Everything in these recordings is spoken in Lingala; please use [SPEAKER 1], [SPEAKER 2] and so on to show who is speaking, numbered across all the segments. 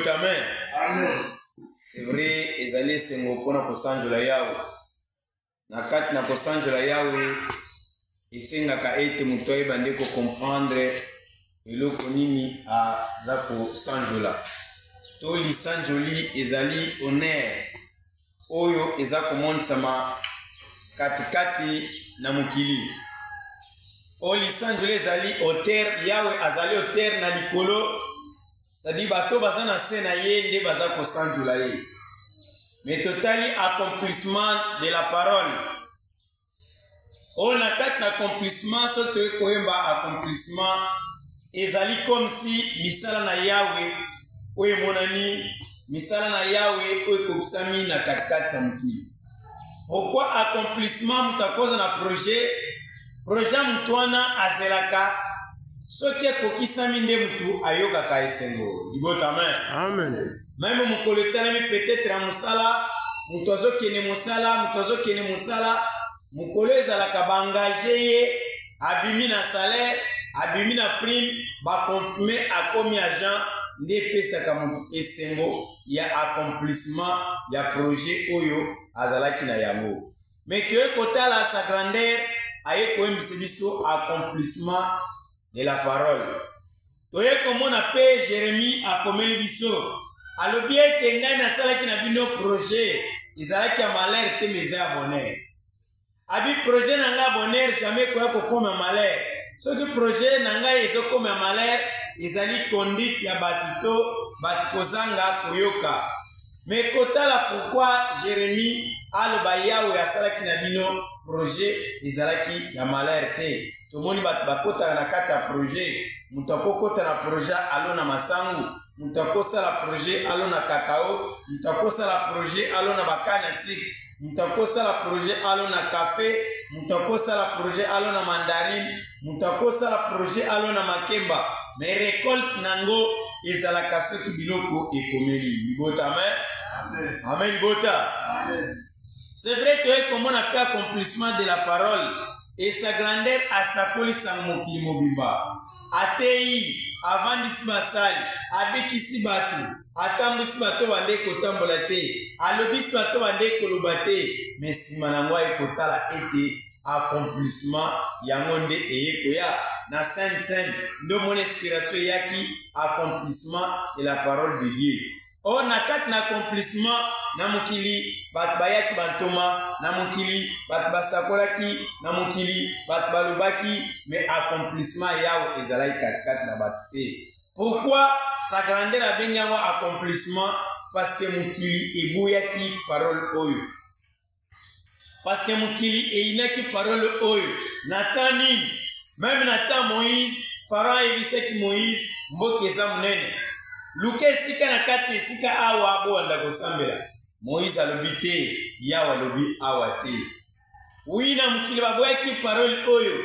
[SPEAKER 1] Amen. Amen. C'est vrai, ezali esengo mpona kosanjola yawe. Na kati na kosanjola yawe, esengaka ete moto ayeba nde kocomprendre eloko nini aza kosanjola. To lisanjoli ezali honneur oyo eza komonisama katikati na mokili. O lisanjoli ezali auteur, yawe azali auteur na likolo. C'est-à-dire bato baza na se na ye nde baza kosanjola ye. Mais totali accomplissement de la parole. On a quatre accomplissement, soto koyemba accomplissement ezali comme si misala na yawe oye monani misala na yawe oye kokisami na katikati na mokili. Pourquoi accomplissement mutakoza na projet mutwana azelaka soki ekokisami nde mutu ayokaka esengo. Libota amen. Amen. Même mokolo etalami peut-être na mosala mutu azokende mosala mokolo ezalaka baengage ye abimi na salaire abimi na prime baconfirme akomi agent nde epesaka mutu esengo ya accomplissement ya projet oyo azalaki na yango. Mais toye kotala sa grandeur aye koyembisa biso accomplissement de la parole. Toye komona pe Jérémie akomeli biso alobi ete ngai nasalaki na bino projet ezalaki ya malheur te mais ya bonheur. Abi projet na ngai bonheur jamais koya kokoma malheur. Soki projet na ngai ezokoma malheur ezali conduite ya batito batikozanga koyoka. Mais kotala pourquoi Jérémie aloba yawe asalaki na bino projet ezalaki ya malheur te. Tomoni bakota na kata projet mutakokota na projet alo na masangu, mutakosala projet alo na kakao, mutakosala projet alo na bakana sik, mutakosala projet alo na café, mutakosala projet alo na mandarine, mutakosala projet alo na makemba. Mais récolte nango ezalaka soki biloko ekomeli. Libota amen. Amen. Amen libota. Amen. C'est vrai que comme on appelle accomplissement de la parole et sa grandeur à sa police en mokili mobimba. Atei avandisi basali abekisi batu atambisi bato bande kotambola te alobisi bato bande koloba te mais sima nango ekotala ete accomplissement yango nde eyekoya na sainte ndo mon inspiration yaki accomplissement de la parole de Dieu. On a quatre accomplissement na mokili bat bayaki bantoma na mokili bat basakolaki na mokili bat balobaki mais accomplissement yawe ezalaki katikati na bat te. Pourquoi sa grandeur abengango accomplissement? Parce que mokili eboyaki parole oyo. Parce que mokili eyinaki parole oyo. Natani même Nathan Moïse Pharaon ebisaki Moïse mboka eza munene. Luke esika na kati esika awa abonda kosambela. Moïse alobi te, yawa alobi awa te. Wina mokili baboyaki parole oyo.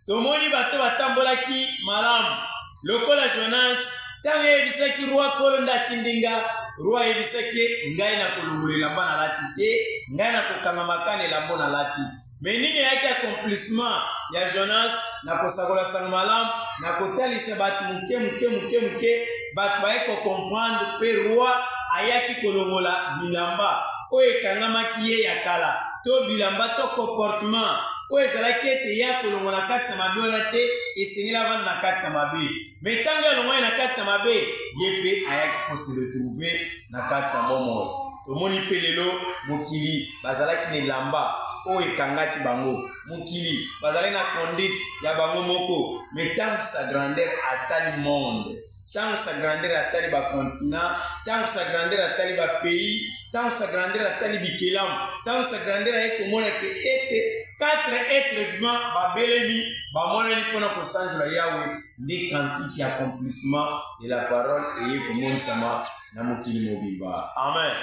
[SPEAKER 1] Tomoni bato batambolaki malamu. Lokola Jonas, tango yebisaki roi kolonda tindinga, roi yebisaki ngai na kolungulela bana lati te, ngai na kokanga makane lambo na lati. Mais nini yaki accomplissement ya Jonas na kosakola sang malamu na kotalisa bat muke bat baye ko comprendre pe roi ayaki kolongola bilamba o ekangamaki ye ya kala to bilamba to comportement o ezalaki ete ya kolongola kati na mabe wana te esengela bana na kati na mabe. Mais tango alongola na kati na mabe ye pe ayaki kose retrouver na kati na bomoi. Tomoni pe lelo mokili bazalaki ne lamba o ekangaki bango mokili bazali na conduite ya bango moko. Mais tant sa grandeur atali monde, tant sa grandeur atali ba continent, tant sa grandeur atali ba pays, tant sa grandeur atali bikelam, tant sa grandeur ay komona ke ete 4 êtres vivants ba belemi ba monani pona kosanjola yawe ndi quantique accomplissement de la parole et komona sama na mokili mobimba. Amen.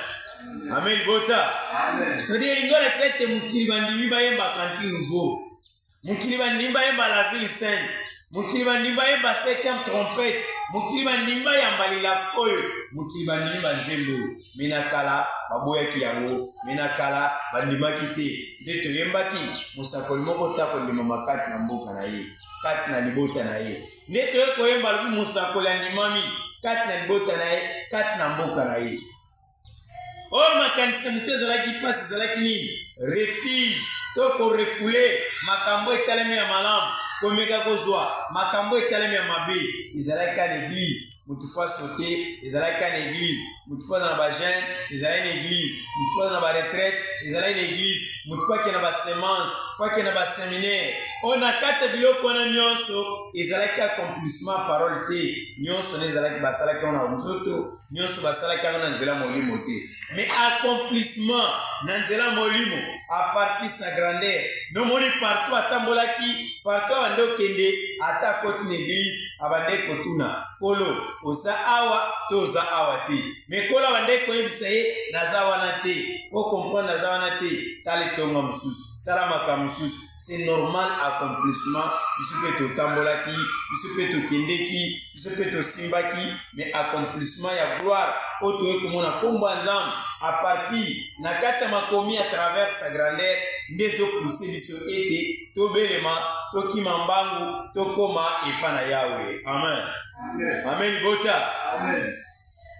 [SPEAKER 1] Amen bota. Amen. So dire ngora tsete mukili bandimi bayemba kanti nouveau. Mukili bandimi bayemba la ville sainte. Mukili bandimi bayemba 7e trompette. mokili bandimba ya mbalila oyo mokili bandimi banzembo minakala baboyaki yango minakala bandimaki te nde toyembaki mosakoli moko tako ndima makati na mboka na ye kati na libota na ye nde toye koyemba lobi mosakoli andimami kati na libota na ye kati na mboka na ye oyo makanisa moto ezalaki mpasi ezalaki nini refuge to korefule makambo etalemi ya malamu komeka kozwa makambo etalemi ya mabe ezalaki na église mutu fois sauté ezalaki na église mutu fois na ba jeune ezalaki na église mutu fois na ba retraite ezalaki na église mutu fois ke na ba semence fois ke na ba séminaire on a kata biloko wana nyonso ezalaki accomplissement parole te nyonso ezalaki basalaki na nzoto nyonso basalaki na nzela molimo te mais accomplissement na nzela molimo à partir sa grandeur no moni partout atambolaki partout abande okende ata koti na église abande kotuna kolo oza awa to oza awa te mais kolo abande koyebisa ye naza wana te po comprendre naza wana te tala etonga mosusu tala makambo mosusu c'est normal accomplissement biso mpe totambolaki biso mpe tokendeki biso mpe tosimbaki mais accomplissement ya gloire oyo toye komona kombo ya nzambe à partir na kati ya makomi à travers sa grandeur nde ezopousse biso ete tobelema tokima mbangu tokoma epa na yawe amen amen bota amen.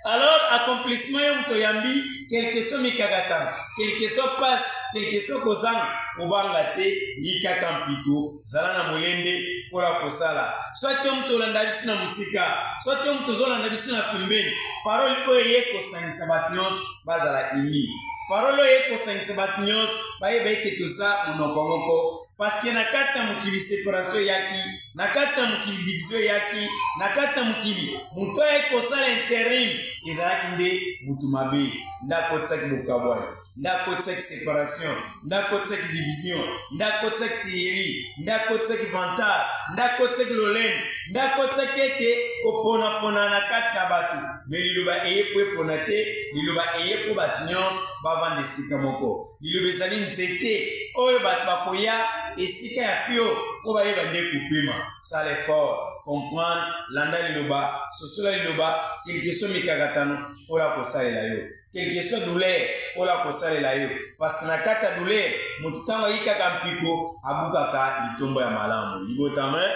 [SPEAKER 1] Alors accomplissement yo moto yambi quelque chose mikakatana quelque chose passe quelque chose kozanga obanga te yikaka mpiko zala na molende kola kosala soit yo moto olanda biso na musika soit yo moto ozolanda biso na pembeni parole oyo ye kosangisa bato nyonso bazala imi parole oyo ye kosangisa bato nyonso bayeba ete toza monoko moko parce que na kati ya mokili séparation yaki na kati ya mokili division yaki na kati ya mokili moto oyo ekosala intérim ezalaki nde mutu mabe nde akotisaki bokabwani nde akotisaki séparation nde akotisaki division nde akotisaki tiyeri nde akotisaki vantard nde akotisaki lolene nde akotisaki ete koponapona na kati na bato me liloba eye po epona te liloba eye po bato nyonso bavanda esika moko liloba ezali nzete oyo bato bakoya esika ya pio po bayeba nde kopema sala effort comprendre landa liloba sosola liloba quelque chose mikakatano ola kosalela yo quelque chose douleur ola kosalela yo parce que na kati ya douleur moto ntango ayikaka mpiko abukaka litombo ya malamu libota amen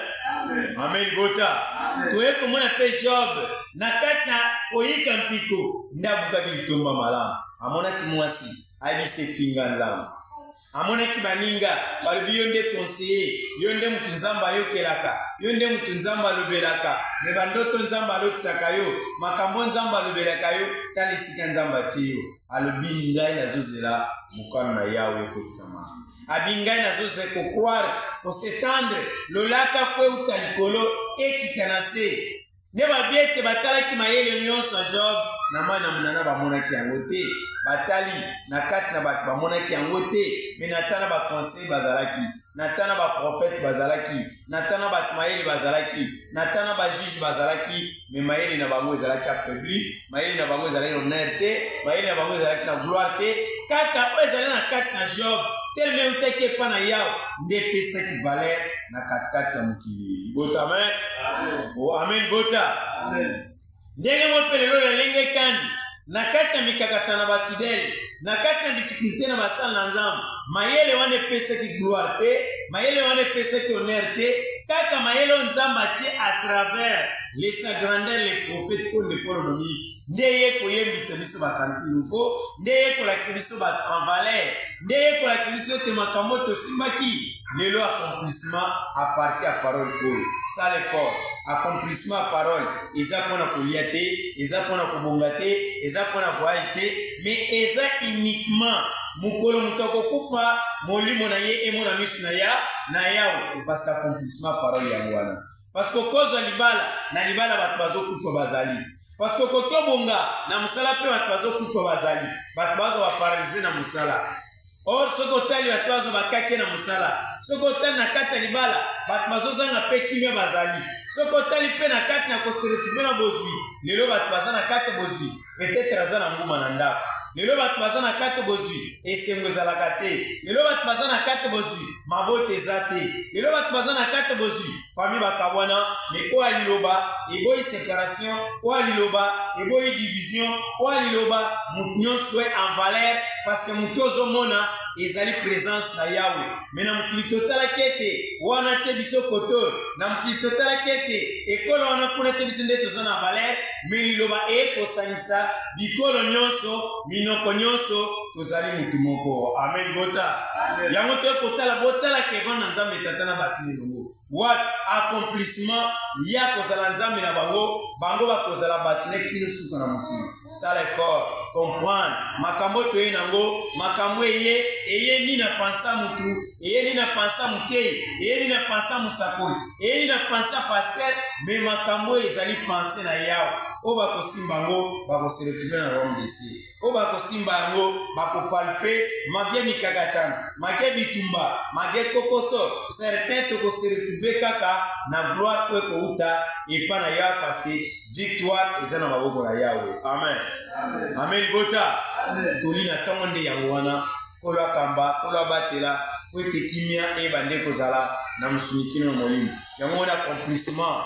[SPEAKER 1] amen libota toye komona mpe Job na kati na oyika mpiko nde abukaki litombo ya malamu amonaki mwasi ayebisi efinga nzambe amonaki baninga balobi yo nde conseiller yo nde mutu nzambe ayokelaka yo nde mutu nzambe alobelaka me bandoto nzambe alotisaka yo makambo nzambe alobelaka yo tala esika nzambe atie yo alobi ngai nazozela mokano na yawe ekotisama abi ngai nazozela kokroire kosetendre lolaka fo euta likolo ekita na se nde babi ete batalaki mayele nyonso ya Job na mwana munana bamonaki yango te batali na kati na bato bamonaki yango te me natana baconseil bazalaki natana baprofete bazalaki natana bato mayele bazalaki natana bajuge bazalaki me mayele na bango ezalaki affaibli mayele na bango ezalaki honneur te mayele na bango ezalaki na gloire te kaka oyo ezali na kati na Job teleme utaki epa na yawe nde epesaki valeur na katikati ya mokili libota amen amen bota ndenge mope lelo lelenge kani na kati ya mikakata na bafidele na kati ya difficulté na basala na nzambe mayele wana epesaki gloire te mayele wana epesaki honneur te kaka mayele oyo nzambe atie à travers les sa grandeur les prophètes konde Paul Dominique nde ye koyembisa biso bakanti nouveau nde ye kolakisa biso bato en valeur nde ye kolakisa biso te makambo tosimbaki lelo accomplissement à partir ya parole oyo sala effort accomplissement à parole eza mpona kolia te eza mpona kobonga te eza mpona voyage te mais eza uniquement mokolo moto akokufa molimo na ye emona miso na yawe parce que accomplissement parole yango wana parce que kozwa libala na libala bato bazokufa bazali parce que koki obonga na mosala mpe bato bazokufa bazali bato bazwa baparalize na mosala or soki otali bato bazwa bakake na mosala soki otali na kati ya libala bato bazozanga mpe kimia bazali soki otali mpe na kati na koseretrouve na bozwi lelo bato baza na kati ya bozwi peut-être aza na nguma na ndako lelo bato baza na kati bozwi esengo ezalaka te, lelo bato baza na kati bozwi mabote eza te, lelo bato baza na kati bozwi famille bakabwana, mais oyo aliloba eboyi séparation, oyo aliloba eboyi division, oyo aliloba motu nyonso en valeur parce que motu ozomona ezali présence na Yahweh. Mais na mokili totalaki ete wana te biso koto, na mokili totalaki ete ekolo wana kuna te biso nde toza na valeur, mais liloba ekosangisa bikolo nyonso minoko nyonso tozali mutu moko. Amen bota. Yango te kotala botala keva na nzambe tata na bato milongo. What accomplissement ya kozala nzambe na bango, bango bakozala bato ne kino suka na mokili. Ça l'effort, comprendre. Makambo toye nango, makambo eye ni na pensa mutu, eye ni na pensa mukei, eye ni na pensa musakoli, eye ni na pensa pasteur, mais makambo ezali penser na yawo. O bako simba ngo, bako se retrouver na Rome d'ici. O bako simba ngo, bako palper, magye mikakatana, magye bitumba, magye kokoso, certains toko se retrouver kaka na gloire kwe ko uta, et pas na yawo parce que victoire ezana maboko na Yahweh. Amen. Amen. Amen. Bota. Tolina tonde ya wana, kolo kamba, kolo batela, kwete kimia e bande kozala na musunikino na molimo. Yango na accomplissement.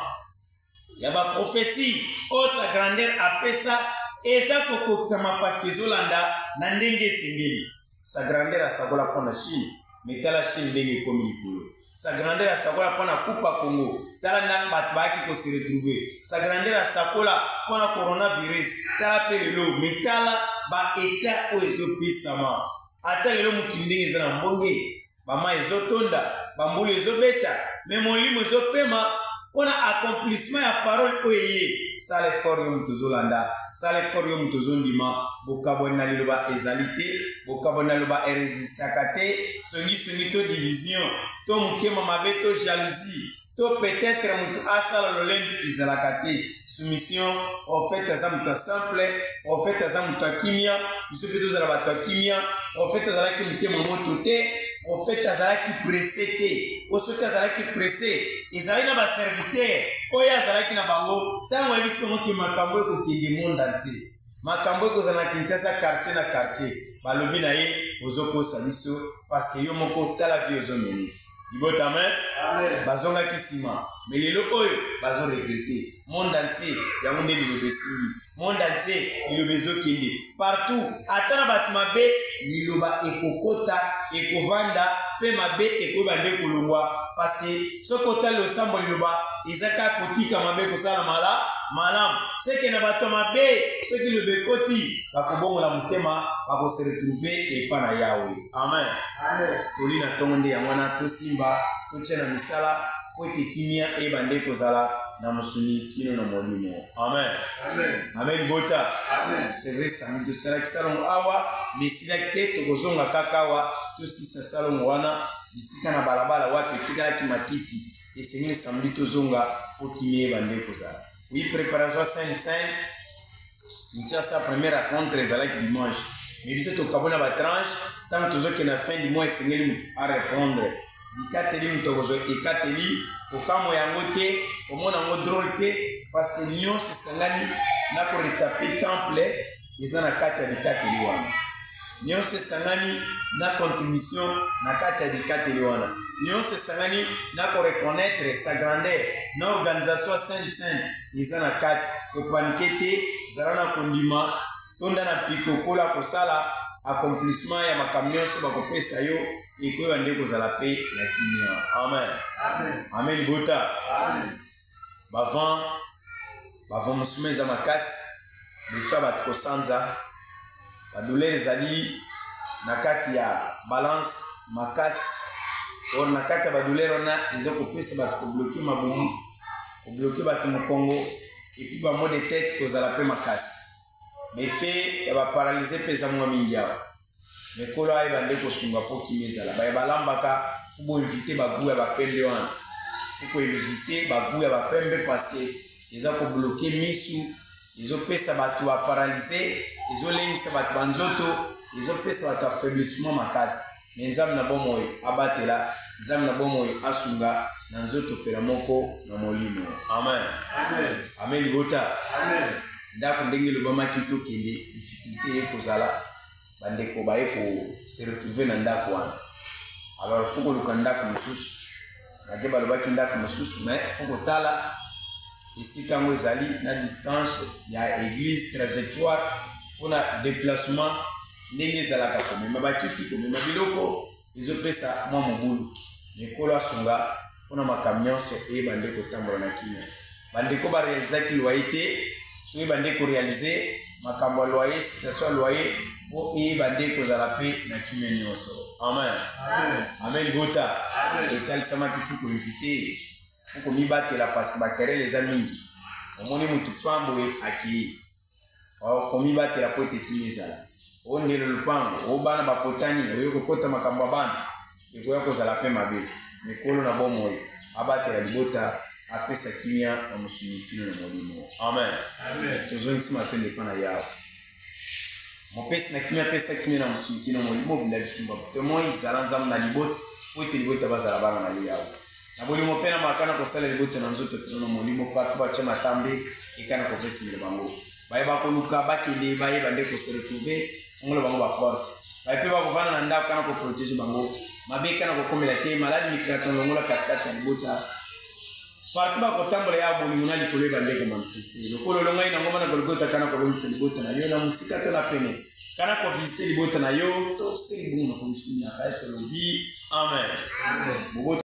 [SPEAKER 1] Ya ba prophétie, o sa grandeur apesa eza kokokisama parce que zolanda na ndenge sengeli. Sa grandeur asakola pona Chine, mais tala Chine ndenge komi likolo. Sa grandeur asakola pona Coupa Congo, tala ndan bat baki ko se retrouver. Sa grandeur asakola pona coronavirus, tala pelelo, mais tala ba état o ezopisama. Ata lelo mukili ndenge eza na mbonge, bama ezotonda, bambulu ezobeta, mais molimo ezopema. On a accomplissement à parole oye, ça les fort yom tozolanda, ça les fort yom tozondima, bokabona liloba ezalité, bokabona liloba résistakate, songi to division, to mukema mabeto jalousie, to peut-être mutu asala lolendo izalakate, soumission, au fait azamuta simple, au fait azamuta kimia, biso peto zala bato kimia, au fait azalaki mutema moto te, au fait azalaki pressé te, au fait azalaki pressé, ezalaki na ba serviteur, oya azalaki na bango, tango ebiso moki makambo ko kende monde entier. Makambo ko zana Kinshasa quartier na quartier, balobi na ye ozoko saliso parce que yo moko tala vie ozomeni. Ibota amen. Bazonga kisima. Mais lelo oyo bazo regretter. Monde entier yango nde bilobesili. Monde entier bilobezo kende. Partout atana bat mabe liloba ekokota ekovanda pe mabe ekobande kolongwa parce que sokota lo sambo liloba ezaka kotika mabe kosala malam. C'est que na bato mabe ce qui le bekoti bakobongo la mutema bako se retrouver et pas na Yahweh. Amen. Amen. Tolina tonde ya mwana to simba to tshena misala ko tekimia e bande kozala na musuni kino na molimo. Amen. Amen. Amen bota. Amen. C'est vrai ça nous sera ki salon awa misila te to kozonga kakawa to sisa salon wana bisika na balabala wapi tikala ki matiti et seigneur samedi to zonga po kimie bande kozala. Oui, préparation Sainte-Sainte, il tient sa première rencontre les alaks dimanche. Mais bis au cabona va tranche, tant que tu as fin du mois, Seigneur à répondre. Il cateli mutogozo et cateli, au camo yangote, au monde en drôle, parce que Lyon se sangani n'a pas retapé temple, ils en a quatre avec cateli wana. Lyon se sangani n'a contribution n'a quatre avec cateli wana. Lyon se sangani n'a pas reconnaître sa grandeur, n'a organisation sainte-sainte, ils en a quatre, au paniquete, zarana kondima, tonda na piko kola kosala, accomplissement ya makamion so bakopesa yo eko bande kozala pe na kimia. Amen. Amen. Amen bota. Amen. Bavant musumeza makasi bifa batko sanza badouleur zali na kati ya balance makasi or na kati ya badouleur ona ezoko pesa batko bloquer mabomu ko bloquer bato mo Congo et puis ba mot de tête kozala pe makasi. Mais fait, elle va paralyser pesamment mingia. Mais quand elle va aller au sunga pour qui mesa là, elle va l'embaka. Faut éviter bagou, elle va pendre loin. Faut éviter bagou, elle va pendre parce que ils ont bloqué misu, ils ont fait ça va tout paralyser, ils ont lingué ça va banzoto, ils ont fait ça va affaiblissement makas. Mais ils ont na bon moi abattre là, ils ont na bon moi asunga, nanzoto peramoko na molimo. Amen. Amen. Amen gota. Amen. Ndako ndenge lobama kito kende difficulté kozala bandeko baye ko se retrouver na ndako wana. Alors faut que le candidat comme sous na baloba ki ndako mosusu mais faut que tala ici quand vous allez na distance il y a église trajectoire pour na déplacement ndenge ezalaka komema bakiti komema biloko ezopesa mwa mobulu mikolo asunga mpona makamion so eyebande kotambola na kimia bandeko barealizaki loyer te toyebande korealize makambo ya loyer situation ya loyer po eyebande kozala mpe na kimia nyonso. Amen. Amen gota etalisamaki fu koinvite fu komibatela parce bakerele eza mingi omoni mutu pambo akei komibatela po ete kimia ezala o ndelo lupango o bana bapotani oyo kokota makambo ya bana ekoya kozala mpe mabe mikolo na bomoi abatela libota apesa kimia na mosunikino na molimo. Amen. Tozongisi matende mpa na yawe mopesi na kimia apesa kimia na mosunikino na molimo binda bitumba temoi ezala nzambe na libota po ete libota bazala bana na yo yawe na bolimo mpe na makana kosala libota na nzoto peno na molimo partout batya matambe ekana kopesimela bango bayeba koluka bakende bayeba nde kose retrouver fungolo bango baporte bayepe bakovanda na ndako kana koprotege bango mabe kana kokomela te maladi mikiraton longola katikati ya libota partout bakotambola ya bolingo na likolo ebande komanifeste lokolo longai nango bana kologota kana kolongisa libota na yo na mosika to na pene kana kovisite libota na yo to selibungu na komisini na kaete lobi. Amen.